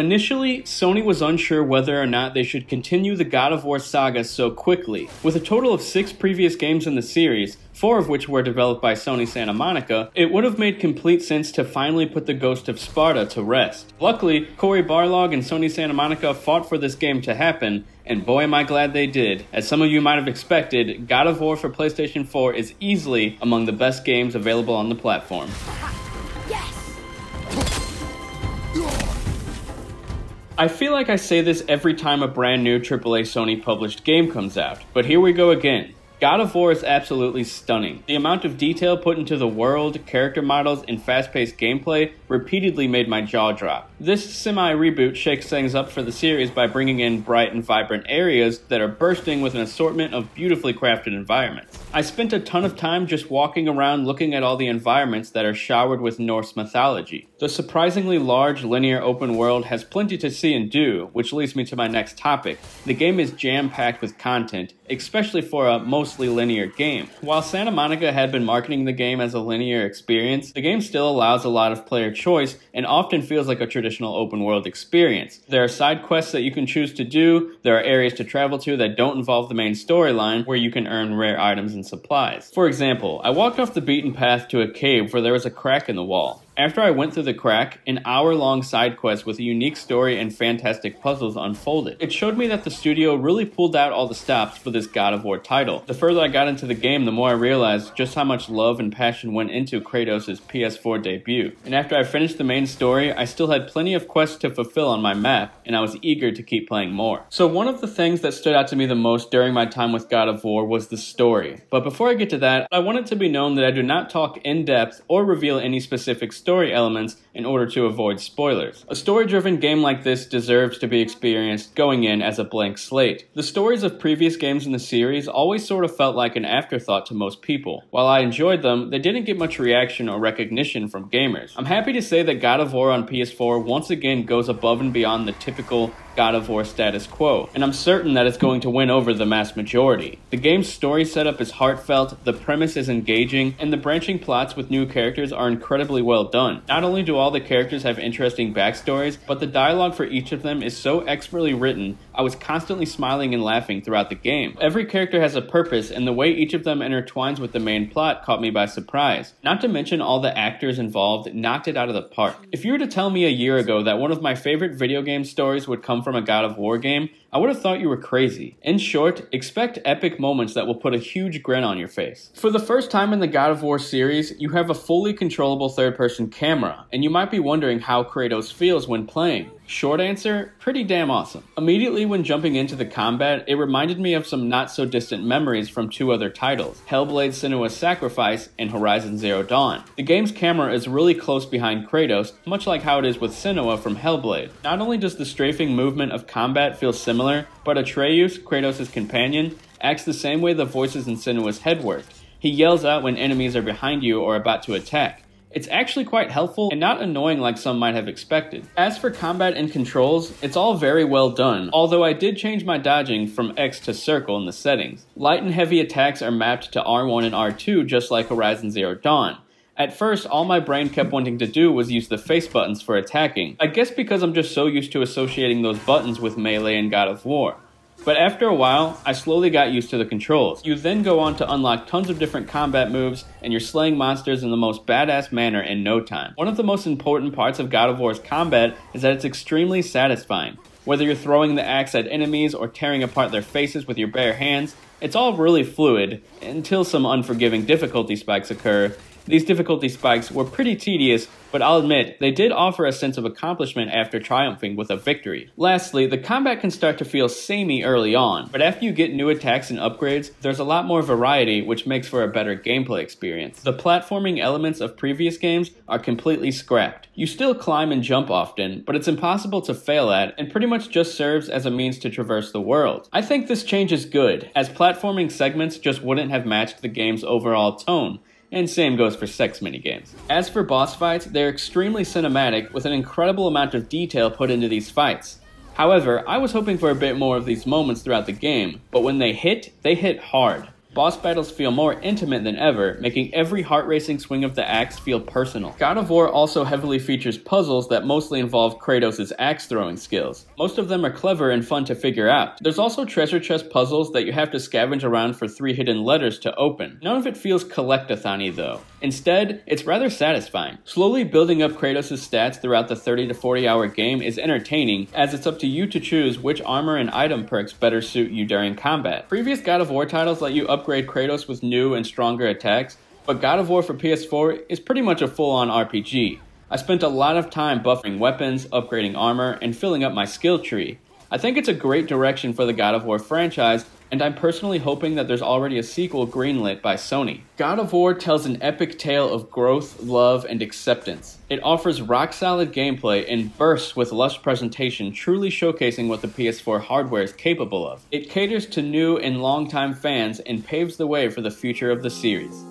Initially, Sony was unsure whether or not they should continue the God of War saga so quickly. With a total of 6 previous games in the series, 4 of which were developed by Sony Santa Monica, it would have made complete sense to finally put the ghost of Sparta to rest. Luckily, Cory, Barlog, and Sony Santa Monica fought for this game to happen, and boy am I glad they did. As some of you might have expected, God of War for PlayStation 4 is easily among the best games available on the platform. I feel like I say this every time a brand new AAA Sony published game comes out, but here we go again. God of War is absolutely stunning. The amount of detail put into the world, character models, and fast-paced gameplay repeatedly made my jaw drop. This semi-reboot shakes things up for the series by bringing in bright and vibrant areas that are bursting with an assortment of beautifully crafted environments. I spent a ton of time just walking around looking at all the environments that are showered with Norse mythology. The surprisingly large linear open world has plenty to see and do, which leads me to my next topic. The game is jam-packed with content, especially for a mostly linear game. While Santa Monica had been marketing the game as a linear experience, the game still allows a lot of player choice and often feels like a traditional open world experience. There are side quests that you can choose to do, there are areas to travel to that don't involve the main storyline where you can earn rare items and supplies. For example, I walked off the beaten path to a cave where there was a crack in the wall. After I went through the crack, an hour-long side quest with a unique story and fantastic puzzles unfolded. It showed me that the studio really pulled out all the stops for this God of War title. The further I got into the game, the more I realized just how much love and passion went into Kratos' PS4 debut. And after I finished the main story, I still had plenty of quests to fulfill on my map, and I was eager to keep playing more. So one of the things that stood out to me the most during my time with God of War was the story. But before I get to that, I want it to be known that I do not talk in depth or reveal any specific story elements in order to avoid spoilers. A story-driven game like this deserves to be experienced going in as a blank slate. The stories of previous games in the series always sort of felt like an afterthought to most people. While I enjoyed them, they didn't get much reaction or recognition from gamers. I'm happy to say that God of War on PS4 once again goes above and beyond the typical God of War status quo, and I'm certain that it's going to win over the mass majority. The game's story setup is heartfelt, the premise is engaging, and the branching plots with new characters are incredibly well done. Not only do all the characters have interesting backstories, but the dialogue for each of them is so expertly written, I was constantly smiling and laughing throughout the game. Every character has a purpose, and the way each of them intertwines with the main plot caught me by surprise. Not to mention all the actors involved knocked it out of the park. If you were to tell me a year ago that one of my favorite video game stories would come from a God of War game, I would have thought you were crazy. In short, expect epic moments that will put a huge grin on your face. For the first time in the God of War series, you have a fully controllable third-person camera, and you might be wondering how Kratos feels when playing. Short answer, pretty damn awesome. Immediately when jumping into the combat, it reminded me of some not-so-distant memories from 2 other titles, Hellblade: Senua's Sacrifice and Horizon Zero Dawn. The game's camera is really close behind Kratos, much like how it is with Senua from Hellblade. Not only does the strafing movement of combat feel similar, but Atreus, Kratos' companion, acts the same way the voices in Senua's head work. He yells out when enemies are behind you or about to attack. It's actually quite helpful and not annoying like some might have expected. As for combat and controls, it's all very well done, although I did change my dodging from X to circle in the settings. Light and heavy attacks are mapped to R1 and R2 just like Horizon Zero Dawn. At first, all my brain kept wanting to do was use the face buttons for attacking. I guess because I'm just so used to associating those buttons with melee and God of War. But after a while, I slowly got used to the controls. You then go on to unlock tons of different combat moves, and you're slaying monsters in the most badass manner in no time. One of the most important parts of God of War's combat is that it's extremely satisfying. Whether you're throwing the axe at enemies or tearing apart their faces with your bare hands, it's all really fluid, until some unforgiving difficulty spikes occur. These difficulty spikes were pretty tedious, but I'll admit, they did offer a sense of accomplishment after triumphing with a victory. Lastly, the combat can start to feel samey early on, but after you get new attacks and upgrades, there's a lot more variety, which makes for a better gameplay experience. The platforming elements of previous games are completely scrapped. You still climb and jump often, but it's impossible to fail at, and pretty much just serves as a means to traverse the world. I think this change is good, as platforming segments just wouldn't have matched the game's overall tone. And same goes for sex minigames. As for boss fights, they're extremely cinematic with an incredible amount of detail put into these fights. However, I was hoping for a bit more of these moments throughout the game, but when they hit hard. Boss battles feel more intimate than ever, making every heart-racing swing of the axe feel personal. God of War also heavily features puzzles that mostly involve Kratos' axe-throwing skills. Most of them are clever and fun to figure out. There's also treasure chest puzzles that you have to scavenge around for 3 hidden letters to open. None of it feels collect-a-thon-y though. Instead, it's rather satisfying. Slowly building up Kratos' stats throughout the 30 to 40 hour game is entertaining, as it's up to you to choose which armor and item perks better suit you during combat. Previous God of War titles let you upgrade Kratos with new and stronger attacks, but God of War for PS4 is pretty much a full-on RPG. I spent a lot of time buffering weapons, upgrading armor, and filling up my skill tree. I think it's a great direction for the God of War franchise, and I'm personally hoping that there's already a sequel greenlit by Sony. God of War tells an epic tale of growth, love, and acceptance. It offers rock-solid gameplay and bursts with lush presentation, truly showcasing what the PS4 hardware is capable of. It caters to new and longtime fans and paves the way for the future of the series.